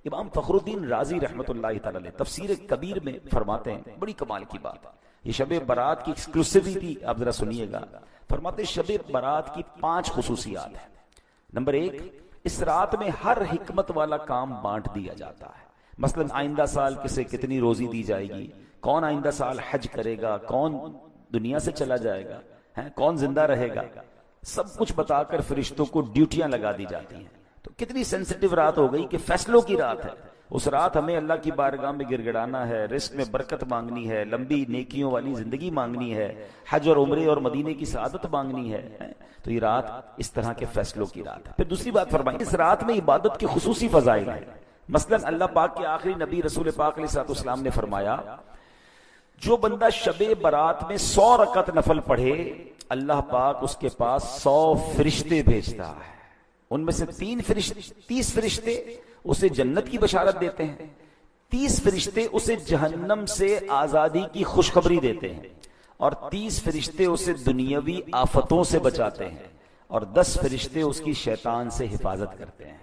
امام فخر الدین رازی رحمۃ اللہ تعالی علیہ تفسیر کبیر میں فرماتے ہیں بڑی کمال کی بات، یہ شب برات کی ایکسکلوسیوٹی آپ ذرا سنیے گا. فرماتے ہیں شب برات کی 5 خصوصیات ہیں. نمبر 1، اس رات میں ہر حکمت والا کام بانٹ دیا جاتا ہے. مثلا آئندہ سال کسے کتنی روزی دی جائے گی، کون آئندہ سال حج کرے گا، کون دنیا سے چلا جائے گا، کون زندہ رہے گا، سب کچھ بتا کر فرشتوں کو ڈیوٹیاں لگا دی جاتی ہیں. تو کتنی سینسٹیو رات ہو گئی کہ فیصلوں کی رات ہے. اس رات ہمیں اللہ کی بارگاہ میں گر گڑانا ہے، رزق میں برکت مانگنی ہے، لمبی نیکیوں والی زندگی مانگنی ہے، حج اور عمرے اور مدینے کی سعادت مانگنی ہے. تو یہ رات اس طرح کے فیصلوں کی رات ہے. پھر دوسری بات فرمائیں، اس رات میں عبادت کے خصوصی فضائل ہیں. مثلا اللہ پاک کے آخری نبی رسول پاک علیہ الصلوۃ والسلام نے فرمایا، جو بندہ شب برات میں 100 رکعت نفل پڑھے اللہ پاک اس کے پاس 100 فرشتے بھیجتا ہے. ان میں سے 30 فرشتے اسے جنت کی بشارت دیتے ہیں، 30 فرشتے اسے جہنم سے آزادی کی خوشخبری دیتے ہیں، اور 30 فرشتے اسے دنیاوی آفتوں سے بچاتے ہیں، اور 10 فرشتے اس کی شیطان سے حفاظت کرتے ہیں.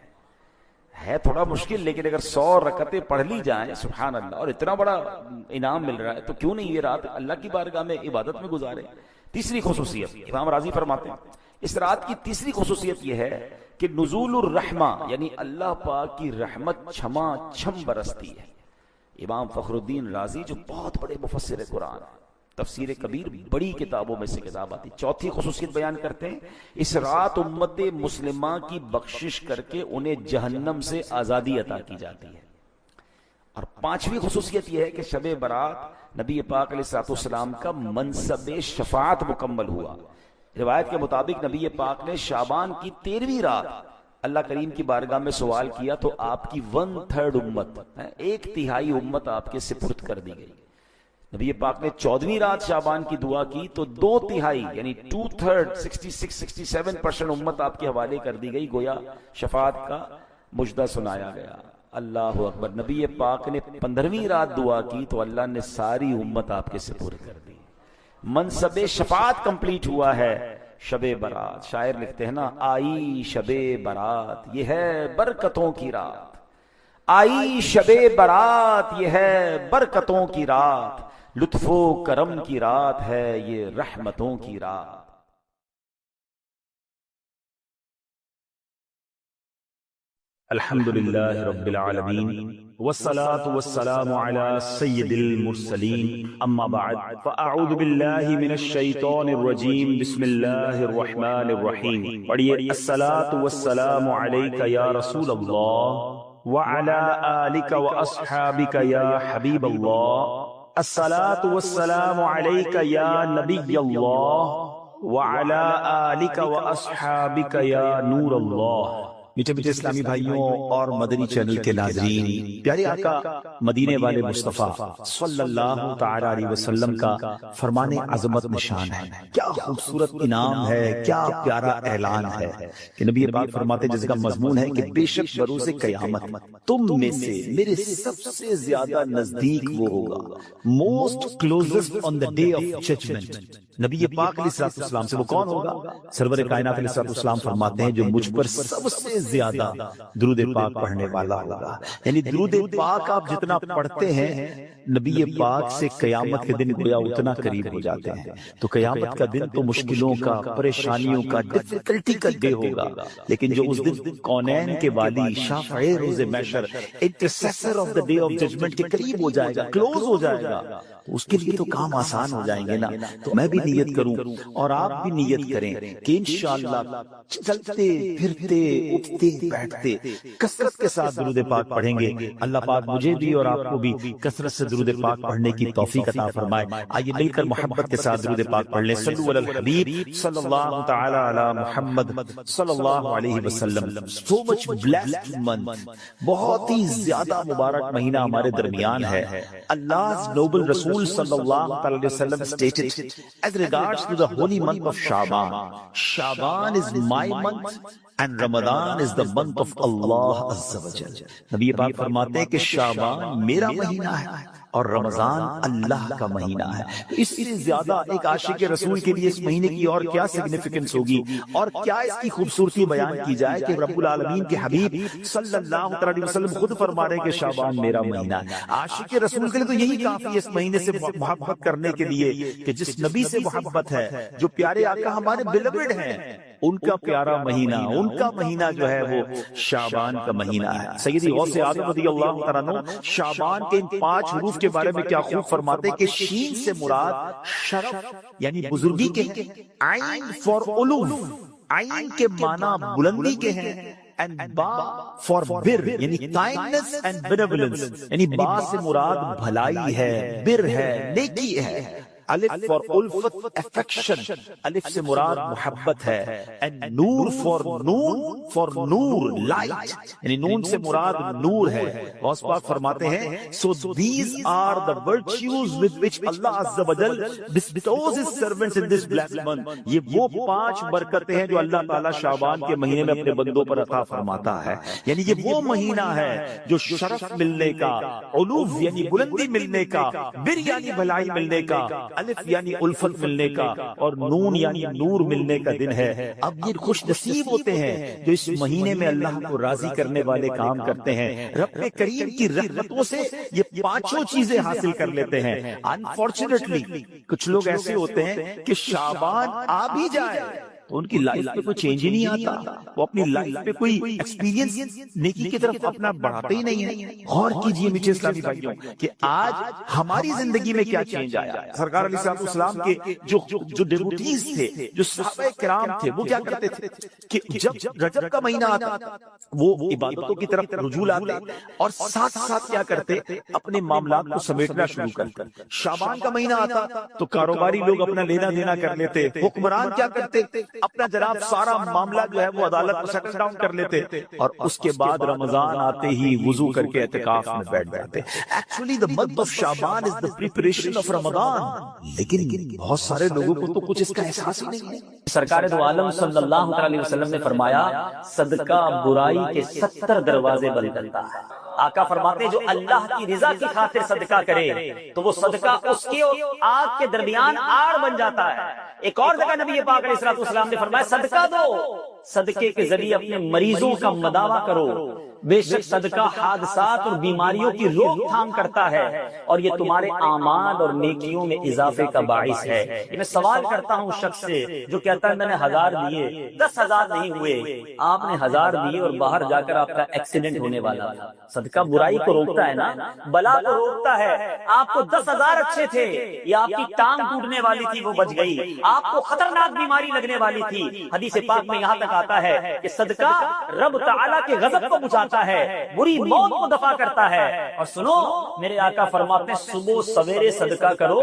ہے تھوڑا مشکل، لیکن اگر 100 رکعتیں پڑھ لی جائیں سبحان اللہ، اور اتنا بڑا انعام مل رہا ہے، تو کیوں نہیں یہ رات اللہ کی بارگاہ میں عبادت میں گزارے. تیسری خصوصیت امام راضی فرماتے ہیں، اس رات کی تیسری خصوصیت یہ ہے کہ نزول الرحمہ یعنی اللہ پاک کی رحمت چھما چھم برستی ہے. امام فخر الدین رازی جو بہت بڑے مفسر قرآن، تفسیر کبیر بڑی کتابوں میں سے کتاب آتی، چوتھی خصوصیت بیان کرتے ہیں، اس رات امت مسلمہ کی بخشش کر کے انہیں جہنم سے آزادی عطا کی جاتی ہے. اور 5ویں خصوصیت یہ ہے کہ شب برات نبی پاک علیہ الصلوۃ والسلام کا منصب شفاعت مکمل ہوا. روایت کے مطابق نبی پاک نے شعبان کی 13ویں رات اللہ کریم کی بارگاہ میں سوال کیا تو آپ کی 1/3 امت، 1/3 امت آپ کے سپرد کر دی گئی. نبی پاک نے 14ویں رات شعبان کی دعا کی تو 2/3 یعنی 2/3 66-67% امت آپ کے حوالے کر دی گئی، گویا شفاعت کا مجدہ سنایا گیا. اللہ اکبر. نبی پاک نے 15ویں رات دعا کی تو اللہ نے ساری امت آپ کے سپرد کر دی. منصب شفاعت کمپلیٹ ہوا ہے شب برات. شاعر لکھتے ہیں نا، آئی شب برات یہ ہے برکتوں کی رات، آئی شب برات یہ ہے برکتوں کی رات، لطف و کرم کی رات ہے یہ رحمتوں کی رات. الحمد للہ رب العالمین والصلاة والسلام على سید المرسلین، اما بعد فاعوذ باللہ من الشیطان الرجیم، بسم اللہ الرحمن الرحیم. پڑھیے، الصلاة والسلام علیک یا رسول اللہ وعلى آلک واصحابک یا حبیب اللہ، الصلاة والسلام علیک یا نبی اللہ وعلى آلک واصحابک یا نور اللہ. میٹھے میٹھے اسلامی بھائیوں اور مدنی چینل کے ناظرین، پیارے آقا مدینے والے مصطفیٰ صلی اللہ تعالی علیہ وسلم کا فرمان عظمت نشان ہے. کیا خوبصورت انعام ہے، کیا پیارا اعلان ہے کہ نبی پاک فرماتے جس کا مضمون ہے کہ بے شک بروز قیامت تم میں سے میرے سب سے زیادہ نزدیک وہ ہوگا، most closest on the day of judgement. نبی پاک علیہ الصلوۃ والسلام سے وہ کون ہوگا؟ سرور کائنات علیہ الصلوۃ والسلام فرماتے ہیں جو مجھ پر سب سے زیادہ درود پاک پڑھنے والا ہوگا. یعنی درود پاک آپ جتنا پڑھتے ہیں نبی پاک سے قیامت کے دن گویا اتنا قریب ہو جاتے ہیں. تو قیامت کا دن تو مشکلوں کا، پریشانیوں کا، ڈیفیکلٹی کا ڈے ہوگا، لیکن جو اس دن کونین کے والی، شافع روز محشر، intercessor of the day of judgement کے قریب ہو جائے گا، کلوز ہو جائے گا، اس کے لیے تو کام آسان ہو جائیں گے نا. تو میں بھی نیت کروں اور آپ بھی نیت کریں کہ انشاءاللہ چلتے پھرتے اٹھتے بیٹھتے کثرت کے ساتھ درود پاک پڑھیں گے. اللہ پاک مجھے بھی اور آپ کو بھی کثرت سے درود پاک پڑھنے کی توفیق عطا فرمائے. آئیے مل کر محبت کے ساتھ درود پاک پڑھ لیں. صلو علی الحبیب صلی اللہ تعالی علی محمد صلی اللہ علیہ وسلم. سو مچ بلیسڈ منتھ، بہت ہی زیادہ مبارک مہینہ ہمارے درمیان ہے. Allah's noble Rasul sallallahu alaihi wasallam stated as regards to the holy month of Shaban, Shaban is my month and Ramadan is the month of Allah Azza wa Jal. نبی پاک فرماتے ہیں کہ شعبان میرا مہینہ ہے اور رمضان اللہ کا مہینہ ہے. اس سے زیادہ ایک عاشق رسول کے لیے اس مہینے کی اور کیا سگنیفیکنس ہوگی اور کیا اس کی خوبصورتی بیان کی جائے کہ رب العالمین کے حبیب صلی اللہ علیہ وسلم خود فرما رہے ہیں کہ شعبان میرا مہینہ ہے. عاشق رسول کے لیے تو یہی کافی ہے اس مہینے سے محبت کرنے کے لیے کہ جس نبی سے محبت ہے، جو پیارے آقا ہمارے بیلوڈ ہیں، ان کا پیارا مہینہ، ان کا مہینہ جو ہے وہ شعبان کا مہینہ ہے. سیدی غوث اعظم رضی اللہ تعالیٰ عنہ شعبان کے ان 5 حروف کے بارے میں کیا خوب فرماتے کہ شین سے مراد شرف یعنی بزرگی کے ہیں، عین فار علو، عین کے معنی بلندی کے ہیں، and با for بر یعنی kindness and benevolence، یعنی با سے مراد بھلائی ہے، بر ہے، نیکی ہے. الف فار الفت افیکشن، الف سے مراد محبت ہے. and نور فار نون، فار نور لائٹ، یعنی نون سے مراد نور ہے. غوث پاک فرماتے ہیں so these are the virtues with which Allah Azza wa Jal bestows his servants in this blessed month. یہ وہ 5 برکتیں ہیں جو اللہ تعالیٰ شعبان کے مہینے میں اپنے بندوں پر عطا فرماتا ہے. یعنی یہ وہ مہینہ ہے جو شرف ملنے کا، علو یعنی بلندی ملنے کا، بر یعنی بھلائی ملنے کا، الف یعنی الفت ملنے کا، اور نون یعنی نور ملنے کا دن ہے. اب یہ خوش نصیب ہوتے ہیں جو اس مہینے میں اللہ کو راضی کرنے والے کام کرتے ہیں. رب کریم کی رحمتوں سے یہ 5 چیزیں حاصل کر لیتے ہیں. انفارچونیٹلی کچھ لوگ ایسے ہوتے ہیں کہ شعبان آ بھی جائے تو ان کی لائف پہ کوئی چینج ہی نہیں آتا، وہ اپنی لائف پہ کوئی ایکسپیرینس نیکی کی طرف اپنا بڑھاتے ہی نہیں ہیں. غور کیجئے میٹھے اسلامی بھائیوں کہ آج ہماری زندگی میں کیا چینج آیا. سرکار علیہ السلام کے جو ڈیوٹیز تھے، جو صحابہ کرام تھے، وہ کیا کرتے تھے کہ جب رجب کا مہینہ آتا وہ عبادتوں کی طرف رجوع لاتے اور ساتھ ساتھ کیا کرتے اپنے معاملات کو سمیٹنا شروع کرتے. شعبان کا مہینہ آتا تو کاروباری لوگ اپنا لینا دینا کر لیتے، حکمران کیا کرتے اپنا جناب سارا معاملہ جو ہے وہ عدالت کو سیٹ ڈاؤن کر لیتے، اور اس کے بعد رمضان آتے ہی وضو کر کے اعتکاف میں بیٹھ جاتے. Actually the month of Shaban is the preparation of Ramadan. لیکن بہت سارے لوگوں کو تو کچھ اس کا احساس ہی نہیں ہے. سرکار دو عالم صلی اللہ علیہ وسلم نے فرمایا صدقہ برائی کے 70 دروازے بند کرتا ہے. آقا فرماتے ہیں جو اللہ کی رضا کی خاطر صدقہ کرے تو وہ صدقہ اس کے اور آگ کے درمیان آڑ بن جاتا ہے. ایک اور جگہ نبی پاک علیہ السلام نے فرمایا صدقہ دو، صدقے کے ذریعے اپنے مریضوں کا مداوا کرو، بے شک صدقہ حادثات اور بیماریوں کی روک تھام کرتا ہے اور یہ تمہارے اعمال اور نیکیوں میں اضافے کا باعث ہے. یہ میں سوال کرتا ہوں شخص سے جو کہتا ہے میں نے 1000 دیے 10,000 نہیں ہوئے. آپ نے 1000 دیے اور باہر جا کر آپ کا ایکسیڈنٹ ہونے والا تھا. صدقہ برائی کو روکتا ہے نا، بلا کو روکتا ہے. آپ کو 10,000 اچھے تھے یا آپ کی ٹانگ ٹوٹنے والی تھی وہ بچ گئی، آپ کو خطرناک بیماری لگنے والی تھی. حدیث پاک میں یہاں تک آتا ہے کہ صدقہ رب تعالیٰ کے غضب کو بجھاتا ہے، بری موت کو دفع کرتا ہے. اور سنو میرے آقا فرماتے ہیں صبح سویرے صدقہ کرو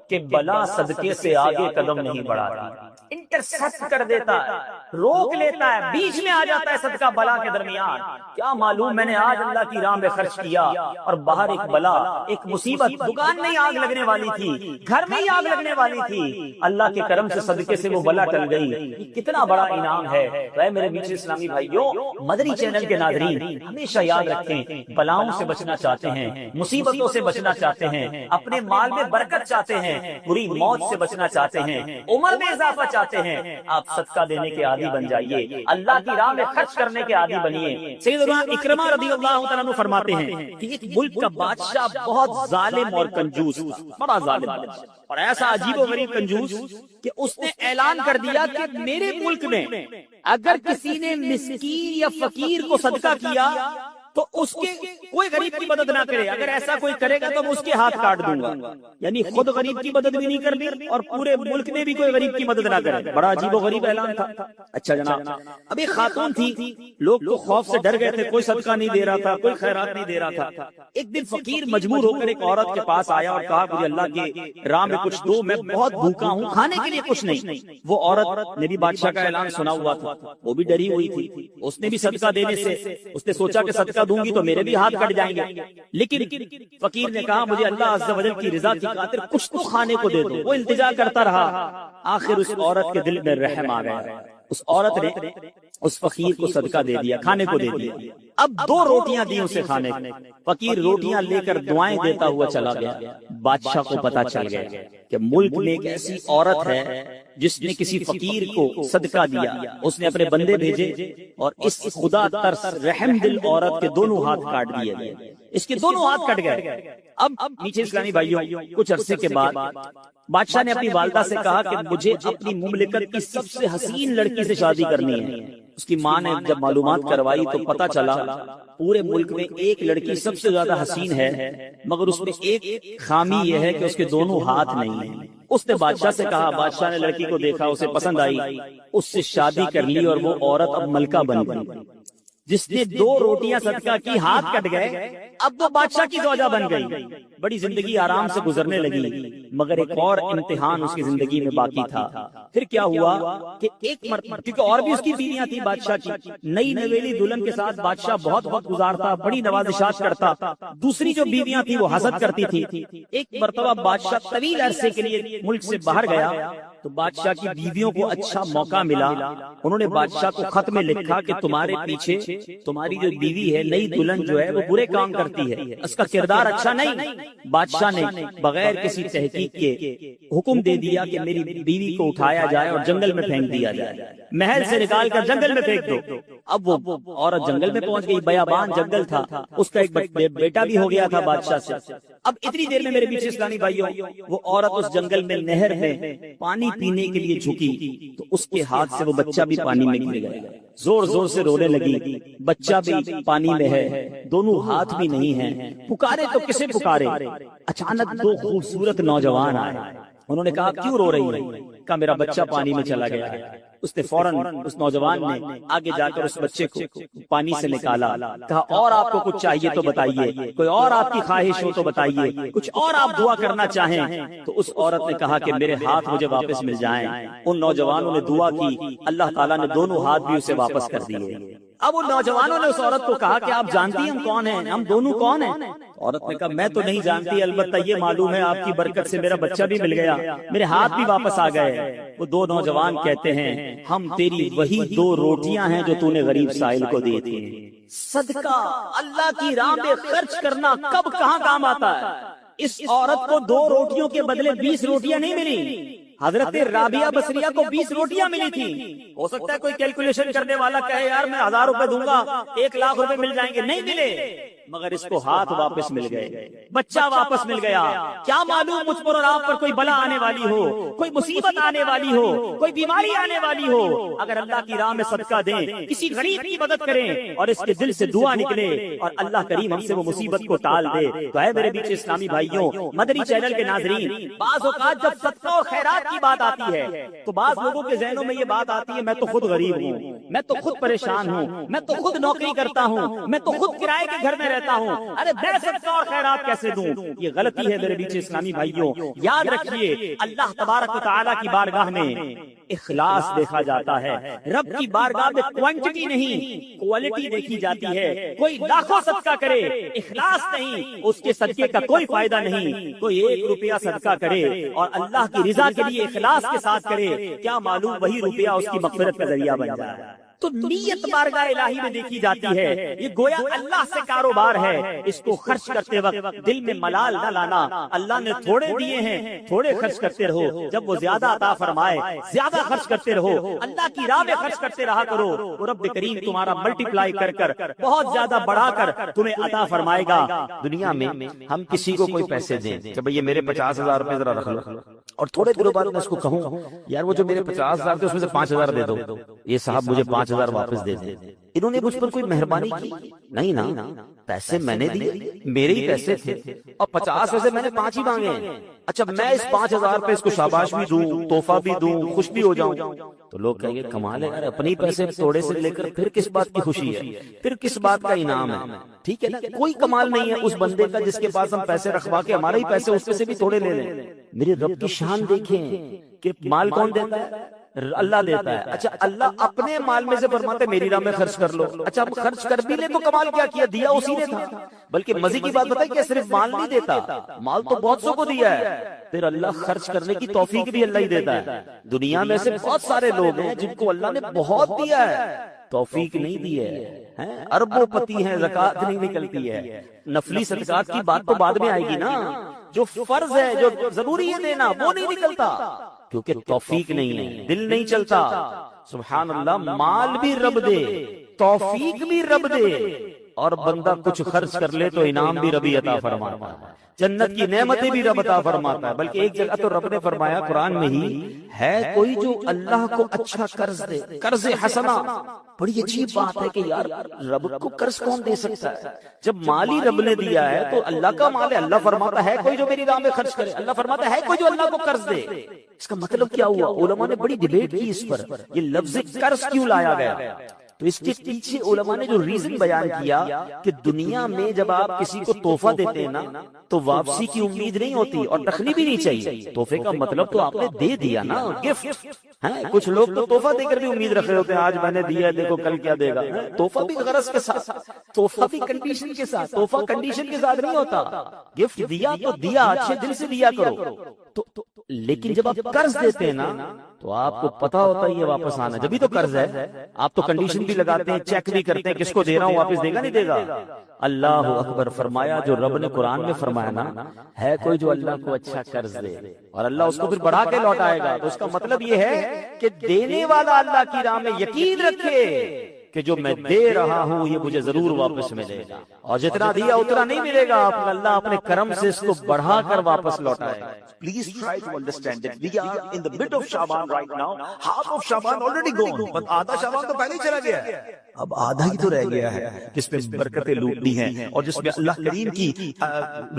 کہ بلا صدقے سے آگے قدم نہیں بڑھاتی، انٹرسپٹ کر دیتا ہے، روک لیتا ہے، بیچ میں آ جاتا ہے صدقہ بلا کے درمیان. کیا معلوم میں نے آج اللہ کی راہ میں خرچ کیا اور باہر ایک بلا، ایک مصیبت، دکان میں آگ لگنے والی تھی، گھر میں ہی آگ لگنے والی تھی، اللہ کے کرم سے صدقے سے وہ بلا ٹل گئی. یہ کتنا بڑا انعام ہے. اے میرے میٹھے اسلامی بھائیوں، مدنی چینل کے ناظرین ہمیشہ یاد رکھیں بلاؤں سے بچنا چاہتے ہیں، مصیبتوں سے بچنا چاہتے ہیں، اپنے مال میں برکت چاہتے ہیں، بری موت سے بچنا چاہتے ہیں، عمر میں اضافہ چاہتے ہیں، آپ صدقہ دینے کے عادی بن جائیے، اللہ کی راہ میں خرچ کرنے کے عادی بنیے. سیدنا اکرمہ رضی اللہ تعالیٰ عنہ فرماتے ہیں کہ ایک ملک کا بادشاہ بہت ظالم اور کنجوس تھا، بڑا ظالم اور ایسا عجیب و غریب کنجوس کہ اس نے اعلان کر دیا کہ میرے ملک میں اگر کسی نے مسکین یا فقیر کو صدقہ کیا تو اس کے کوئی غریب کی مدد نہ کرے، اگر ایسا کوئی کرے گا تو میں اس کے ہاتھ کاٹ دوں گا. یعنی خود غریب کی مدد بھی نہیں کرنی اور پورے ملک میں بھی کوئی غریب کی مدد نہ کرے. بڑا عجیب و غریب اعلان تھا. اچھا جناب، اب ایک خاتون تھی، لوگ تو خوف سے ڈر گئے تھے، کوئی صدقہ نہیں دے رہا تھا، کوئی خیرات نہیں دے رہا تھا. ایک دن فقیر مجبور ہو کر ایک عورت کے پاس آیا اور کہا مجھے اللہ کی راہ میں کچھ دو، میں بہت بھوکا ہوں، کھانے کے لیے کچھ نہیں. وہ عورت نے بھی بادشاہ کا اعلان سنا ہوا تھا، وہ بھی ڈری ہوئی تھی، اس نے بھی صدقہ دینے سے اس نے سوچا کہ صدقہ دوں گی تو میرے بھی ہاتھ کٹ جائیں گے. لیکن فقیر نے کہا مجھے اللہ عز و جل کی رضا کی خاطر کچھ تو کھانے کو دے دو. وہ التجا کرتا رہا، آخر اس عورت کے دل میں رحم آ گیا. اس عورت نے اس فقیر کو صدقہ دے دیا، کھانے کو دے دیا۔ اب 2 روٹیاں دی اسے کھانے کو، فقیر روٹیاں لے کر دعائیں دیتا ہوا چلا گیا۔ بادشاہ کو پتا چل گیا کہ ملک میں ایک ایسی عورت ہے جس نے کسی فقیر کو صدقہ دیا۔ اس نے اپنے بندے بھیجے اور اس خدا ترس رحم دل عورت کے دونوں ہاتھ کاٹ دیے گئے، اس کے دونوں ہاتھ کٹ گئے۔ اب نیچے اسلامی بھائیوں، کچھ عرصے کے بعد بادشاہ نے اپنی والدہ سے کہا کہ مجھے اپنی مملکت کی سب سے حسین لڑکی سے شادی کرنی ہے۔ اس کی ماں نے جب معلومات کروائی تو پتا چلا پورے ملک میں ایک لڑکی سب سے زیادہ حسین ہے، مگر اس میں ایک خامی یہ ہے کہ اس کے دونوں ہاتھ نہیں ہیں۔ اس نے بادشاہ سے کہا، بادشاہ نے لڑکی کو دیکھا، اسے پسند آئی، اس سے شادی کر لی اور وہ عورت اب ملکہ بن گئی۔ جس نے 2 روٹیاں صدقہ کی، ہاتھ کٹ گئے، اب وہ بادشاہ کی زوجہ بن گئی۔ بڑی زندگی آرام سے گزرنے لگی، مگر ایک اور امتحان اس کی زندگی میں باقی تھا۔ پھر کیا ہوا کہ ایک مرتبہ، کیونکہ اور بھی اس کی بیویاں تھیں بادشاہ کی، نئی نویلی دلہن کے ساتھ بادشاہ بہت وقت گزارتا، بڑی نوازشات کرتا۔ دوسری جو بیویاں تھیں وہ حسد کرتی تھی۔ ایک مرتبہ بادشاہ طویل عرصے کے لیے ملک سے باہر گیا تو بادشاہ کی بیویوں کو اچھا موقع ملا، انہوں نے بادشاہ کو خط میں لکھا کہ تمہارے پیچھے تمہاری جو بیوی ہے، نئی دلہن جو ہے، وہ برے کام کرتی ہے، اس کا کردار اچھا نہیں۔ بادشاہ نے بغیر کسی تحقیق کے حکم دے دیا کہ میری بیوی کو اٹھایا جائے اور جنگل میں پھینک دیا جائے، محل سے نکال کر جنگل میں پھینک دو۔ اب وہ عورت جنگل میں پہنچ گئی، بیابان جنگل تھا، اس کا ایک بیٹا بھی ہو گیا تھا بادشاہ سے۔ اب اتنی دیر میں میرے پیچھے اسلامی بھائیوں، وہ عورت اس جنگل میں نہر میں پانی پینے کے لیے جھکی تو اس کے ہاتھ سے وہ بچہ بھی پانی میں گر گیا، زور زور سے رونے لگی، بچہ بھی پانی میں ہے، دونوں ہاتھ بھی نہیں ہیں، پکارے تو کسے پکارے؟ اچانک 2 خوبصورت نوجوان آئے، انہوں نے کہا کیوں رو رہی ہے؟ کہا میرا بچہ پانی میں چلا گیا ہے۔ اس نے فوراً اس نوجوان نے آگے جا کر اس بچے کو پانی سے نکالا، کہا اور آپ کو کچھ چاہیے تو بتائیے، کوئی اور آپ کی خواہش ہو تو بتائیے، کچھ اور آپ دعا کرنا چاہیں تو اس عورت نے کہا کہ میرے ہاتھ مجھے واپس مل جائیں۔ ان نوجوانوں نے دعا کی، اللہ تعالیٰ نے دونوں ہاتھ بھی اسے واپس کر دیے۔ اب ان نوجوانوں نے اس عورت کو کہا کہ آپ جانتی ہیں ہم کون ہیں، ہم دونوں کون ہیں؟ عورت نے کہا میں تو نہیں جانتی، البتہ یہ معلوم ہے آپ کی برکت سے میرا بچہ بھی مل گیا، میرے ہاتھ بھی واپس آ گئے۔ وہ 2 نوجوان کہتے ہیں ہم تیری وہی 2 روٹیاں ہیں جو تو نے غریب سائل کو دی تھی۔ صدقہ اللہ کی راہ میں خرچ کرنا کب کہاں کام آتا ہے؟ اس عورت کو 2 روٹیوں کے بدلے 20 روٹیاں نہیں ملی، حضرت رابعہ بصریہ کو 20 روٹیاں ملی تھی۔ ہو سکتا ہے کوئی کیلکولیشن کرنے والا کہے یار میں 1000 روپے دوں گا 1 لاکھ روپے مل جائیں گے، نہیں ملے، مگر اس کو ہاتھ واپس مل گئے، بچہ واپس مل گیا۔ کیا معلوم مجھ پر اور آپ پر کوئی بلا آنے والی ہو، کوئی مصیبت آنے والی ہو، کوئی بیماری آنے والی ہو، اگر اللہ کی راہ میں صدقہ دیں، کسی غریب کی مدد کریں اور اس کے دل سے دعا نکلے اور اللہ کریم ہم سے وہ مصیبت کو ٹال دے تو اے میرے بیچ اسلامی بھائیوں، مدنی چینل کے ناظرین، بعض اوقات جب صدقہ اور خیرات کی بات آتی ہے تو بعض لوگوں کے ذہنوں میں یہ بات آتی ہے میں تو خود غریب ہوں، میں تو خود پریشان ہوں، میں تو خود نوکری کرتا ہوں، میں تو خود کرائے کے گھر میں رہتا ہوں، ارے میں صدقہ اور خیرات کیسے دوں؟ یہ غلطی ہے میرے بیچ اسلامی بھائیوں۔ یاد رکھیے اللہ تبارک و تعالیٰ کی بارگاہ میں اخلاص دیکھا جاتا ہے، رب کی بارگاہ میں کوانٹٹی نہیں کوالٹی دیکھی جاتی ہے۔ کوئی لاکھوں صدقہ کرے اخلاص نہیں، اس کے صدقے کا کوئی فائدہ نہیں۔ کوئی 1 روپیہ صدقہ کرے اور اللہ کی رضا کے لیے اخلاص کے ساتھ کرے، کیا معلوم وہی روپیہ اس کی مغفرت کا ذریعہ بن جائے۔ تو نیت بارگاہ الہی میں دیکھی جاتی ہے، یہ گویا اللہ سے کاروبار ہے۔ اس کو خرچ کرتے وقت دل میں ملال نہ لانا، اللہ نے تھوڑے دیے ہیں تھوڑے خرچ کرتے رہو، جب وہ زیادہ عطا فرمائے زیادہ خرچ کرتے رہو، اللہ کی راہ میں خرچ کرتے رہا کرو، وہ رب کریم تمہارا ملٹیپلائی کر کر بہت زیادہ بڑھا کر تمہیں عطا فرمائے گا۔ دنیا میں ہم کسی کو کوئی پیسے دیں کہ بھئی یہ میرے 50,000 روپے ذرا رکھ لو، اور تھوڑے دنوں بعد میں اس کو کہوں یار وہ جو میرے 50,000 تھے اس میں سے 5,000 دے دو، یہ صاحب مجھے 5,000 واپس دے دیں۔ انہوں نے مجھ پر کوئی مہربانی کی نہیں نا، پیسے میں نے دیے، میرے ہی پیسے تھے، اور 50 میں سے میں نے 5 ہی مانگے ہیں۔ اچھا میں اس 5,000 پہ اس کو شاباش بھی دوں، تحفہ بھی دوں، خوش بھی ہو جاؤں، تو لوگ کہیں گے کمال ہے یار، اپنی پیسے تھوڑے سے لے کر پھر کس بات کی خوشی ہے، پھر کس بات کا انعام ہے؟ ٹھیک ہے نا، کوئی کمال نہیں ہے اس بندے کا جس کے پاس ہم پیسے رکھوا کے ہمارے ہی پیسے اس میں سے بھی تھوڑے لے لیں۔ میرے رب کی شان دیکھیں کہ مال کون دیتا ہے، اللہ دیتا ہے. اچھا اللہ اپنے مال میں سے فرماتا ہے میری راہ میں خرچ کر لو. اچھا ہم خرچ کر بھی لیں تو کمال کیا کیا, دیا اسی نے تھا. بلکہ مزے کی بات بتائی کہ صرف مال نہیں دیتا, مال تو بہت سو کو دیا ہے, پھر اللہ خرچ کرنے کی توفیق بھی اللہ ہی دیتا ہے. دنیا میں سے بہت سارے لوگ ہیں جن کو اللہ نے بہت دیا ہے, توفیق نہیں دی ہے, اربوں پتی ہیں, زکات نہیں نکلتی ہے. نفلی صدقات کی بات تو بعد میں آئے گی نا, جو فرض ہے جو ضروری ہے دینا وہ نہیں نکلتا کیونکہ توفیق نہیں ہے, دل نہیں چلتا. سبحان اللہ, مال بھی رب دے, توفیق بھی رب دے, اور بندہ کچھ خرچ کر لے تو انعام بھی ربی عطا فرماتا ہے, جنت کی نعمتیں بھی رب عطا فرماتا ہے. بلکہ ایک جگہ تو رب نے فرمایا قرآن میں ہی, ہے کوئی جو اللہ کو اچھا قرض دے, قرض حسنا. بڑی عجیب بات ہے کہ یار رب کو قرض کون دے سکتا ہے جب مال ہی رب نے دیا ہے تو اللہ کا مال ہے. اللہ فرماتا ہے کوئی جو میری راہ میں خرچ کرے, اللہ فرماتا ہے کوئی جو اللہ کو قرض دے. اس کا مطلب کیا ہوا؟ علماء نے بڑی ڈیبیٹ کی اس پر, یہ لفظ قرض کیوں لایا گیا. تو اس کے پیچھے علماء نے جو ریزن بیان کیا کہ دنیا میں جب آپ کسی کو تحفہ دیتے ہیں نا تو واپسی کی امید نہیں ہوتی اور رکھنی بھی نہیں چاہیے. تحفے کا مطلب تو آپ نے دے دیا نا, گفٹ ہے. کچھ لوگ تو تحفہ دے کر بھی امید رکھ رہے ہوتے ہیں, آج میں نے دیا دیکھو کل کیا دے گا. تحفہ بھی غرض کے ساتھ, تحفہ بھی کنڈیشن کے ساتھ. تحفہ کنڈیشن کے ساتھ نہیں ہوتا, گفٹ دیا تو دیا, اچھے دل سے دیا کرو. لیکن جب آپ قرض دیتے ہیں نا تو آپ کو پتا ہوتا ہے یہ واپس آنا, جبھی تو قرض ہے. آپ تو کنڈیشن بھی لگاتے ہیں, چیک بھی کرتے ہیں, کس کو دے رہا ہوں واپس دے گا نہیں دے گا. اللہ اکبر. فرمایا جو رب نے قرآن میں فرمایا نا, ہے کوئی جو اللہ کو اچھا قرض دے اور اللہ اس کو پھر بڑھا کے لوٹائے گا, تو اس کا مطلب یہ ہے کہ دینے والا اللہ کی راہ میں یقین رکھے کہ جو میں دے رہا ہوں یہ مجھے ضرور واپس ملے گا, اور جتنا دیا اتنا نہیں ملے گا, اللہ اپنے کرم سے اس کو بڑھا کر واپس لوٹائے گا. Please try to understand that we are in the mid of Shaban right now. Half of Shaban already gone. But آدھا شعبان تو پہلے ہی چلا گیا ہے, اب آدھا ہی تو رہ گیا ہے جس میں برکتیں لوٹنی ہیں اور جس میں اللہ کریم کی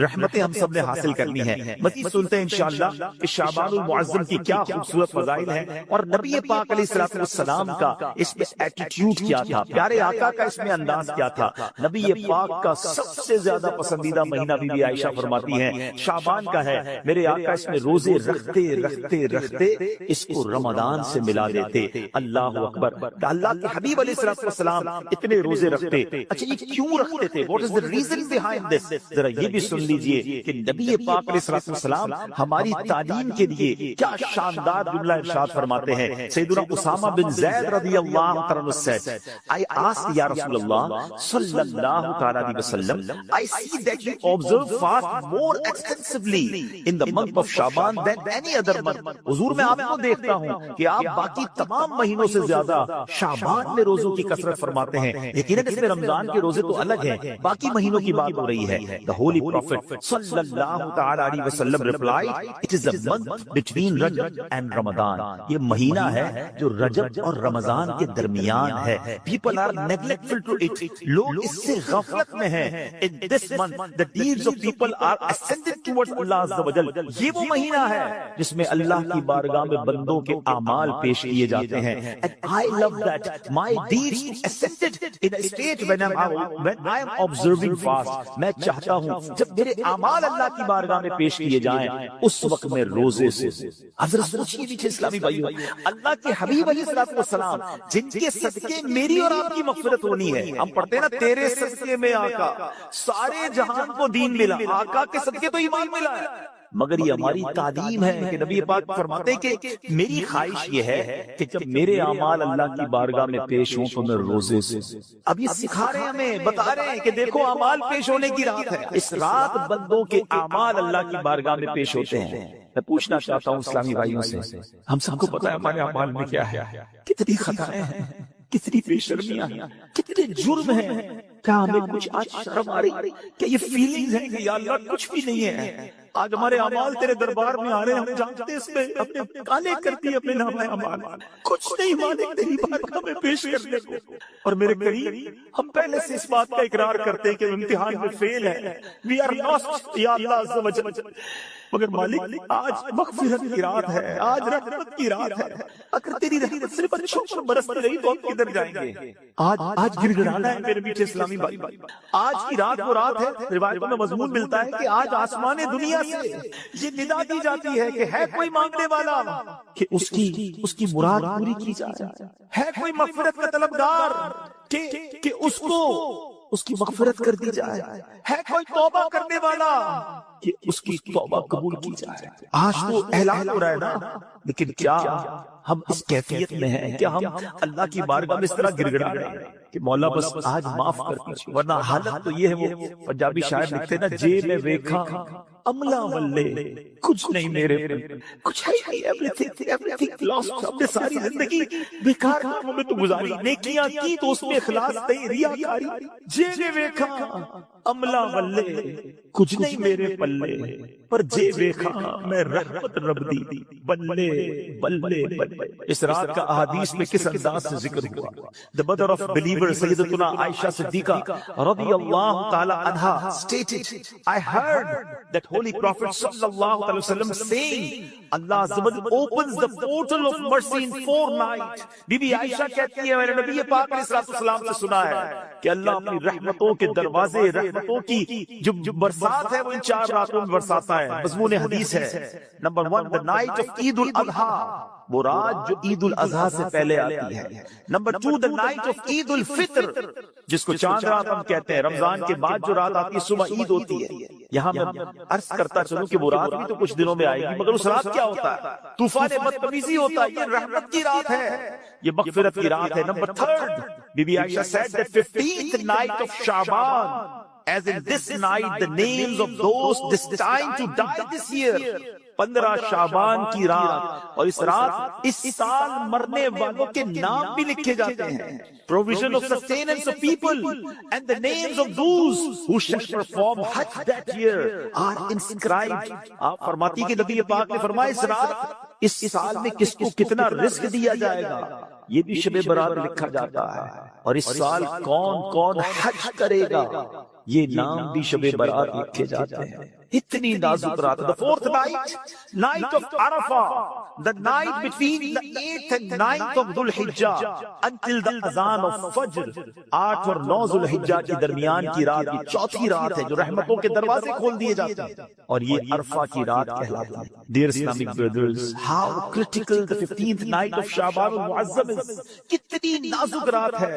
رحمتیں ہم سب نے حاصل کرنی ہیں. مزید سنتے ہیں انشاءاللہ کہ شعبان المعظم کی کیا خوبصورت فضائل ہیں اور نبی پاک علیہ السلام کا اس میں ایٹیٹیوڈ کیا تھا, پیارے آقا کا اس میں انداز کیا تھا. نبی پاک کا سب سے زیادہ پسندیدہ مہینہ بی بی عائشہ فرماتی ہیں شعبان کا ہے. میرے آقا اس میں روزے رکھتے رکھتے رکھتے اس کو رمضان سے ملا دیتے. اللہ اکبر. اللہ کے حبیب علیہ السلام اتنے روزے رکھتے. اچھا یہ کیوں رکھتے تھے, what is the reason behind this؟ ذرا یہ بھی سن لیجئے کہ نبی پاک علیہ السلام ہماری تعلیم کے لیے کیا شاندار جملہ ارشاد فرماتے ہیں. سیدنا اسامہ بن زید رضی اللہ عنہ said, I asked یا رسول اللہ صلی اللہ تعالی علیہ وسلم, I see that you observe fast more extensively in the month of Shaban than any other month. حضور میں آپ کو دیکھتا ہوں کہ آپ باقی تمام مہینوں سے زیادہ شعبان میں روزوں کی کثرت فرماتے ہیں. یقیناً اس میں رمضان کے روزے تو الگ ہیں, باقی مہینوں کی بات ہو رہی ہے. The Holy Prophet صلی اللہ تعالی علیہ وسلم replied, it is a month between Rajab and Ramadan. یہ مہینہ ہے جو رجب اور رمضان کے درمیان ہے. People are neglectful to it. لوگ اس سے غفلت میں ہیں. In this month the deeds of people are ascended towards Allah Azza wa Jal. یہ وہ مہینہ ہے جس میں اللہ کی بارگاہ میں بندوں کے اعمال پیش کیے جاتے ہیں. And I love that my deeds ascended in a state when I am observing fast. میں چاہتا ہوں جب میرے اعمال اللہ کی بارگاہ میں پیش کیے جائیں اس وقت میں روزے سے. حضرت سوچیے پیچھے اسلامی بھائیوں, اللہ کے حبیب علیہ السلام جن کے صدقے میری اور آپ کی مغفرت ہونی ہے. ہم پڑھتے ہیں نا تیرے صدقے میں آقا سارے جہان کو دین ملا, آقا کے صدقے تو ایمان ملا ہے. مگر یہ ہماری تعلیم ہے کہ نبی پاک فرماتے ہیں کہ میری خواہش یہ ہے کہ جب میرے اعمال اللہ کی بارگاہ میں پیش ہوں تو میں روزے سے. اب یہ سکھا رہے ہیں ہمیں, بتا رہے ہیں کہ دیکھو اعمال پیش ہونے کی رات ہے, اس رات بندوں کے اعمال اللہ کی بارگاہ میں پیش ہوتے ہیں. میں پوچھنا چاہتا ہوں اسلامی بھائیوں سے, ہم سب کو پتا ہے ہمارے اعمال میں کیا ہے, کتنی خطائیں ہیں, کتنی بے شرمیاں ہیں, کتنے جرم ہیں. کیا ہمیں کچھ آج شرم آ رہی, کیا یہ فیلنگز ہیں کہ یا اللہ کچھ بھی نہیں ہے. آج ہمارے اعمال تیرے دربار میں آ رہے ہیں, ہم جانتے ہیں اس میں اپنے کالے کرتی ہے اپنے نام اعمال, کچھ نہیں مانے تیری بارگاہ میں پیش کرنے کو. اور میرے قریب ہم پہلے سے اس بات کا اقرار کرتے ہیں کہ امتحان میں فیل ہے, وی آر لاسٹ یا اللہ عز و جل. مگر مالک آج مغفرت کی رات ہے, آج رحمت کی رات ہے. اگر تیری رحمت صرف اچھوں پر برستی رہی تو ہم کدھر جائیں گے. آج گر گرانا ہے میرے میٹھے اسلامی بھائی. آج کی رات وہ رات ہے, روایتوں میں مضمون ملتا ہے کہ آج آسمان دنیا سے یہ ندا دی جاتی ہے کہ ہے کوئی مانگنے والا کہ اس کی مراد پوری کی جائے، ہے کوئی مغفرت کا طلبگار کہ اس کی مغفرت کر دی جائے، ہے کوئی توبہ کرنے والا کہ اس کی توبہ قبول کی جائے۔ آج تو اعلان ہو رہا ہے نا، لیکن کیا ہم اس کیفیت میں ہیں؟ کیا ہم اللہ کی بارگاہ میں اس طرح گڑ گڑا رہے ہیں کہ مولا بس آج معاف کر دیجیے؟ ورنہ حالت تو یہ ہے، وہ پنجابی شاعر لکھتے نا، جے میں ویکھا عملہ ولے کچھ نہیں میرے کچھ ہے نہیں، ایوریتھنگ لاسٹ۔ ہم نے ساری زندگی بیکار کاموں میں تو گزاری، نیکیاں کی تو اس میں اخلاص نہیں، ریاکاری۔ جے میں ویکھا عملہ ولے کچھ نہیں میرے پلے، پر جے ویکھا میں رحمت رب دی بلے بلے بلے۔ اس رات کا احادیث میں کس انداز سے ذکر ہوا؟ The mother of believer سیدتنا عائشہ صدیقہ رضی اللہ تعالی عنہا stated, I heard that Holy Prophet sallallahu alaihi wasallam saying, Allah Azza wa Jalla opens the portal of mercy in 4 nights. بی بی عائشہ کہتی ہے، میں نے نبی پاک علیہ الصلوۃ والسلام سے سنا ہے کہ اللہ اپنی رحمتوں کے دروازے، رحمتوں کی جو برسات ہے وہ ان 4 راتوں میں برساتا ہے۔ مضمون حدیث ہے نمبر 1 the night of عید الاضحیٰ، وہ رات جو عید الاضحیٰ سے پہلے آتی ہے۔ نمبر 2 the night of عید الفطر، جس کو چاند رات ہم کہتے ہیں، رمضان کے بعد جو رات آتی ہے صبح عید ہوتی ہے۔ یہاں میں عرض کرتا چلوں کہ وہ رات بھی تو کچھ دنوں میں آئے گی، مگر اس رات کیا ہوتا ہے؟ طوفان بدتمیزی ہوتا ہے، یہ رحمت کی رات ہے، یہ مغفرت کی رات ہے۔ Number 3 be be Aisha said that 15th night of Shaban, as in this night the names of those destined to die this year، 15 شعبان کی رات، اور اس رات اس سال مرنے والوں کے نام بھی لکھے جاتے ہیں۔ provision of sustenance of people and the names of those who shall perform Hajj that year are inscribed۔ آپ فرماتی کہ نبی پاک نے فرمایا اس رات اس سال میں کس کو کتنا رزق دیا جائے گا یہ بھی شب برات لکھا جاتا ہے، اور اس سال کون کون حج کرے گا یہ نام بھی شب برات لکھے جاتے ہیں۔ اتنی نازک رات۔ The 4th night, night of Arafah, the night between the 8th and 9th of Dhul Hijjah until the azan of Fajr، 8 اور 9 ذو الحجہ کے درمیان کی رات، یہ 4تھی رات ہے جو رحمتوں کے دروازے کھول دیے جاتے ہیں، اور یہ عرفہ کی رات کہلاتی ہے۔ Dear Islamic brothers, how critical the 15th night of Sha'ban al-Mu'azzam is۔ کتنی نازک رات ہے۔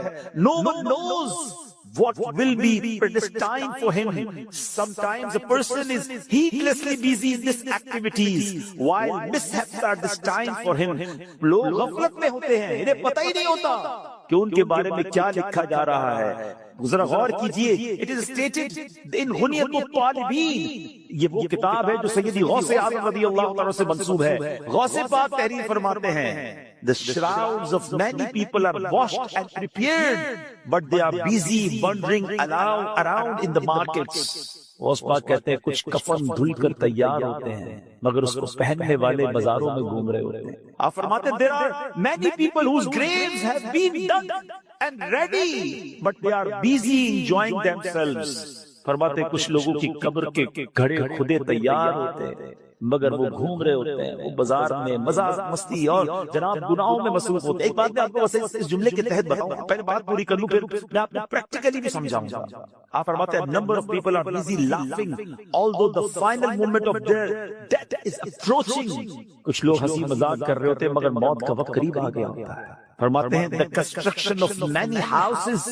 No one knows what will be predestined for him۔ Sometimes a person is heedlessly busy in these activities while mishaps are destined for him۔ لوگ غفلت میں ہوتے ہیں، انہیں پتہ ہی نہیں ہوتا کہ ان کے بارے میں کیا لکھا جا رہا ہے۔ ذرا غور کیجئے، it is stated in غنیۃ الطالبین، یہ وہ کتاب ہے جو سیدی غوث اعظم رضی اللہ عنہ سے منسوب ہے۔ غوث پاک تحریر فرماتے ہیں The shrouds of many people are washed and prepared, but they are busy wandering around in the markets۔ Ghaus Pak کہتے ہیں کچھ کفن دھل کر تیار ہوتے ہیں مگر اس کو پہننے والے بازاروں میں گھوم رہے ہوتے ہیں۔ آپ فرماتے ہیں there are many people whose graves have been dug and ready, but they are busy enjoying themselves۔ فرماتے ہیں کچھ لوگوں کی قبر کے گھڑے خودے تیار ہوتے ہیں مگر وہ گھوم رہے ہوتے ہیں، وہ بازار میں مزاق مستی اور جناب گناہوں میں مصروف ہوتے ہیں۔ ایک بات میں آپ کو اس جملے کے تحت بتاؤں، پہلے بات پوری کر لوں پھر میں آپ کو پریکٹیکلی بھی سمجھاؤں گا۔ آپ فرماتے ہیں number of people are busy laughing although the final moment of their death is approaching۔ کچھ لوگ ہنسی مذاق کر رہے ہوتے ہیں مگر موت کا وقت قریب آ گیا ہوتا ہے۔ فرماتے ہیں the construction of many houses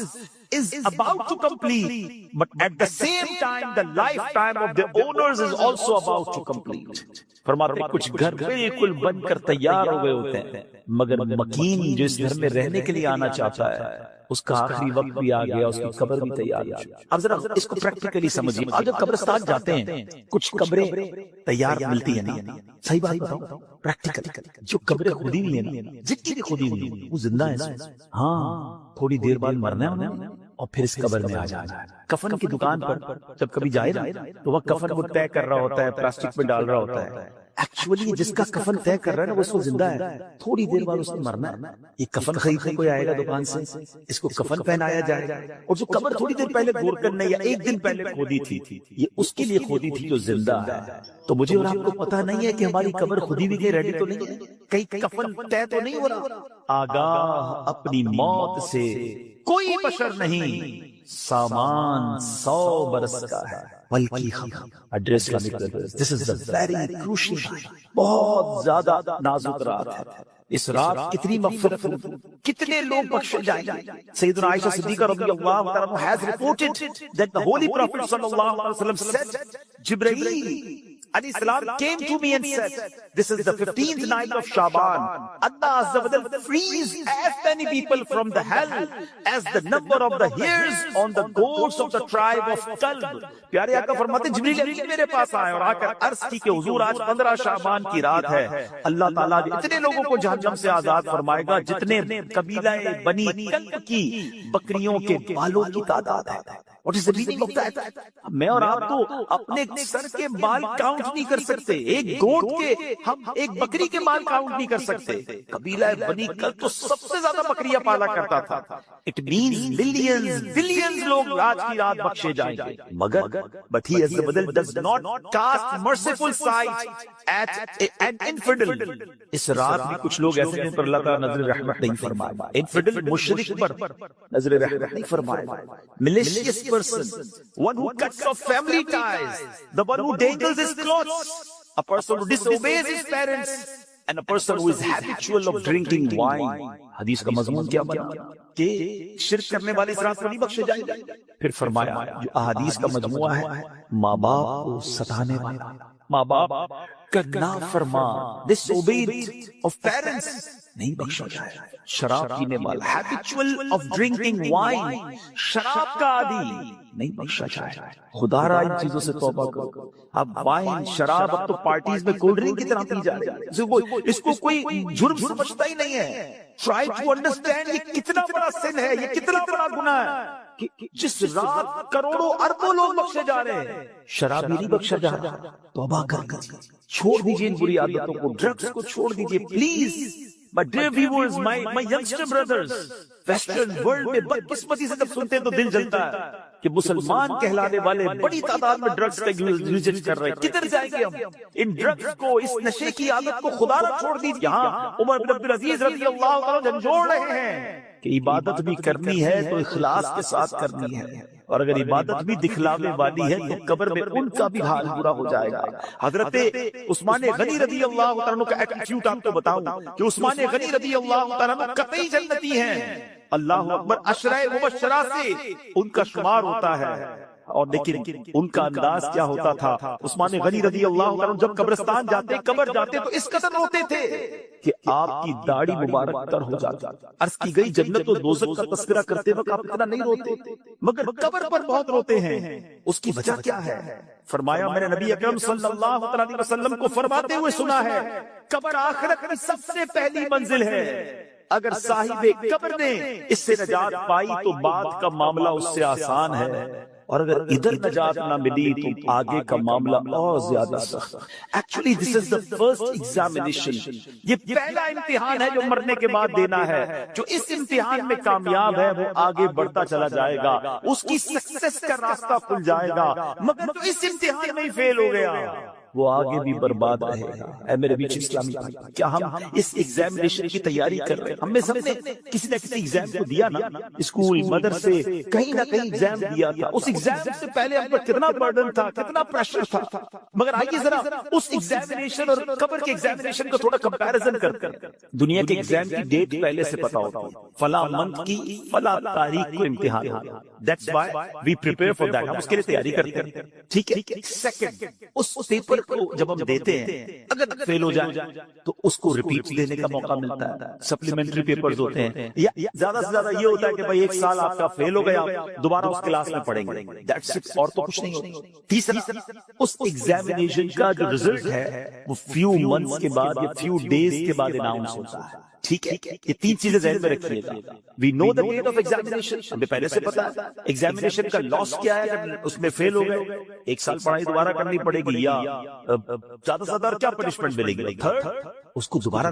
is about to complete, but at the same time the lifetime of the owners is also about to complete۔ فرماتے ہیں کچھ گھر بالکل بن کر تیار ہو گئے ہوتے ہیں مگر مکین جو اس گھر میں رہنے کے لیے آنا چاہتا ہے اس کا آخری وقت بھی آ گیا، اس کی قبر بھی تیار ہے۔ اب ذرا اس کو پریکٹیکلی سمجھیے، آپ جب قبرستان جاتے ہیں کچھ قبریں تیار ملتی ہیں نا، صحیح بات بتاؤ پریکٹیکلی، جو قبریں کھودی ہوئی ہیں نا، جتنی بھی کھودی ہوئی ہیں وہ زندہ ہے، ہاں تھوڑی دیر بعد مرنا ہے انہیں اور پھر اس قبر میں آ جانا ہے۔ کفن کی دکان پر جب کبھی جائے نا تو وہ کفن وہ طے کر رہا ہوتا ہے، پلاسٹک میں ڈال رہا ہوتا ہے، ایکچولی جس کا کفن طے کر رہا ہے نا وہ اس کو زندہ ہے، تھوڑی دیر بعد اس نے مرنا ہے۔ یہ کفن خریدنے کوئی آئے گا دکان سے، اس کو کفن پہنایا جائے گا، اور جو قبر تھوڑی دیر پہلے گورکن نے یا ایک دن پہلے کھودی تھی یہ اس کے لیے کھودی تھی جو زندہ ہے۔ تو مجھے اور آپ کو پتا نہیں ہے کہ ہماری قبر خودی بھی ریڈی تو نہیں ہے، کہیں کفن طے تو نہیں ہو رہا۔ آگاہ اپنی موت سے کوئی بشر نہیں سامان 100 برس کا ہے، بلکہ ایڈریس کا دس از دا ویری کروشل، بہت زیادہ نازک رات ہے۔ اس رات کتنی مغفرت ہوگی، کتنے لوگ بخشے جائیں گے۔ سیدنا عائشہ صدیقہ رضی اللہ تعالیٰ عنہ has reported that the holy prophet sallallahu alaihi wasallam said, Jibreel alayhi salam came to me and said, this is the 15th night of Shaban. Allah Azza wa Jalla frees as many people from the hell as the number of the hairs on the goats of the tribe of Kalb. پیارے آقا فرماتے جبریل امین میرے پاس آئے اور آ کر عرض کی کہ حضور آج 15 شعبان کی رات ہے، اللہ تعالیٰ اتنے لوگوں کو جہنم سے آزاد فرمائے گا جتنے قبیلہ بنی کلب کی بکریوں کے بالوں کی تعداد ہے۔ What is the meaning of that؟ میں اور آپ تو اپنے سر کے بال کاؤنٹ نہیں کر سکتے، ایک گوٹ کے، ہم ایک بکری کے بال کاؤنٹ نہیں کر سکتے۔ قبیلہ بنی کلب تو سب سے زیادہ بکریاں پالا کرتا تھا۔ It means millions, billions لوگ آج کی رات بخشے جائیں گے، مگر but he does not cast merciful sight at an infidel۔ اس رات میں کچھ لوگ ایسے ہیں پر اللہ تعالیٰ نظر رحمت نہیں فرمائے، infidel مشرک پر نظر رحمت نہیں فرمائے، malicious person, one who cuts off family ties, the one who dangles his clothes, a person who disobeys his parents, and a person who is habitual of drinking wine۔ حدیث کا مضمون کیا بنا کہ شرک کرنے والے اس رات کو نہیں بخشے جائیں گے۔ پھر فرمایا جو احادیث کا مجموعہ ہے، ماں باپ کو ستانے والا، ماں باپ کا نافرمان، disobeyed of parents، نہیں بخشا جائے۔ شراب پینے والا، habitual of drinking wine، شراب کا عادی، نہیں بخشا جائے۔ خدا را ان چیزوں سے توبہ کرو۔ اب وائن، شراب اب تو پارٹیز میں کولڈ ڈرنک کی طرح پی جا رہی ہے، اس کو کوئی جرم سمجھتا ہی نہیں ہے۔ Try to understand یہ کتنا بڑا سن ہے، یہ کتنا بڑا گناہ ہے کہ جس رات کروڑوں اربوں لوگ بخشے جا رہے ہیں، شراب نہیں بخشا جا رہا۔ توبہ کر چھوڑ دیجئے ان بری عادتوں کو، ڈرگز کو چھوڑ دیجئے please. My dear viewers, my youngster brothers, western world میں بدقسمتی سے جب سنتے ہیں تو دل جلتا ہے کہ مسلمان کہلانے والے بڑی تعداد میں ڈرگز کا یوزیج کر رہے ہیں۔ کدھر جائیں گے ہم؟ ان ڈرگز کو، اس نشے کی عادت کو خدا نہ چھوڑ دیجیے۔ یہاں عمر بن عبدالعزیز رضی اللہ عنہ جھنجھوڑ رہے ہیں کہ عبادت بھی کرنی ہے تو اخلاص کے ساتھ کرنی ہے، اور اگر عبادت بھی دکھلاوے والی ہے تو قبر میں ان کا بھی حال برا ہو جائے گا۔ حضرت عثمان غنی رضی اللہ عنہ کا ایٹیٹیوڈ آپ کو بتاؤں کہ عثمان غنی رضی اللہ عنہ قطعی جنتی ہیں، اللہ اکبر، عشرہ مبشرہ سے ان کا شمار ہوتا ہے۔ اور لیکن ان کا انداز کیا ہوتا تھا، عثمان غنی رضی اللہ عنہ جب قبرستان جاتے، قبر جاتے تو اس قدر روتے تھے کہ آپ کی داڑھی مبارک تر ہو جاتی۔ عرض کی گئی جنت و دوزخ کا تذکرہ کرتے وقت آپ اتنا نہیں روتے، مگر قبر پر بہت روتے ہیں۔ اس کی وجہ کیا ہے؟ فرمایا میں نے نبی اکرم صلی اللہ علیہ وسلم کو فرماتے ہوئے سنا ہے، قبر آخرت کی سب سے پہلی منزل ہے، اگر صاحب قبر نے اس سے نجات پائی تو بعد کا معاملہ اس سے آسان ہے، اور اگر ادھر نجات نہ ملی تو آگے کا معاملہ اور زیادہ سخت۔ Actually this is the first examination, یہ پہلا امتحان ہے جو مرنے کے بعد دینا ہے۔ جو اس امتحان میں کامیاب ہے وہ آگے بڑھتا چلا جائے گا، اس کی سکسیس کا راستہ کھل جائے گا، مگر جو اس امتحان میں ہی فیل ہو گیا وہ آگے بھی برباد رہے گا۔ اے میرے بیچ اسلامی بھائی، کیا ہم اس ایگزامینیشن کی تیاری کر رہے ہیں؟ ہم میں سب نے کسی نہ کسی ایگزام کو دیا نا، اسکول، مدرسے، کہیں نہ کہیں ایگزام دیا تھا۔ اس ایگزام سے پہلے ہم پر کتنا برڈن تھا، کتنا پریشر تھا، مگر آئیے ذرا اس ایگزامینیشن اور قبر کے ایگزامینیشن کا تھوڑا کمپیریزن کرتے ہیں۔ دنیا کے ایگزام کی ڈیٹ پہلے سے پتا ہوتی ہے، فلاں منتھ کی فلاں تاریخ کو امتحان ہوگا، that's why we prepare for that, ہم اس کے لیے تیاری کرتے ہیں، ٹھیک ہے۔ سیکنڈ، اس پیپر کو جب ہم دیتے ہیں اگر فیل ہو جائے تو اس کو ریپیٹ دینے کا موقع ملتا ہے، سپلیمنٹری پیپرز ہوتے ہیں، یا زیادہ سے زیادہ یہ ہوتا ہے کہ بھائی ایک سال آپ کا فیل ہو گیا، دوبارہ اس کلاس میں پڑھیں گے، دیٹس اٹ، اور تو کچھ نہیں ہوتا۔ تیسرا، اس ایگزامینیشن کا جو رزلٹ ہے وہ فیو منتھس کے بعد یا فیو ڈیز کے بعد اناؤنس ہوتا ہے، ٹھیک ہے۔ یہ تین چیزیں ذہن میں رکھیے گا۔ وی نو دا ڈیٹ آف ایگزامینیشن، ہمیں پہلے سے پتا ہے ایگزامینیشن کا لاس کیا ہے، اگر اس میں فیل ہو گئے ایک سال پڑھائی دوبارہ کرنی پڑے گی، یا زیادہ سے زیادہ کیا پنشمنٹ ملے گی، تھرڈ اس کو دوبارہ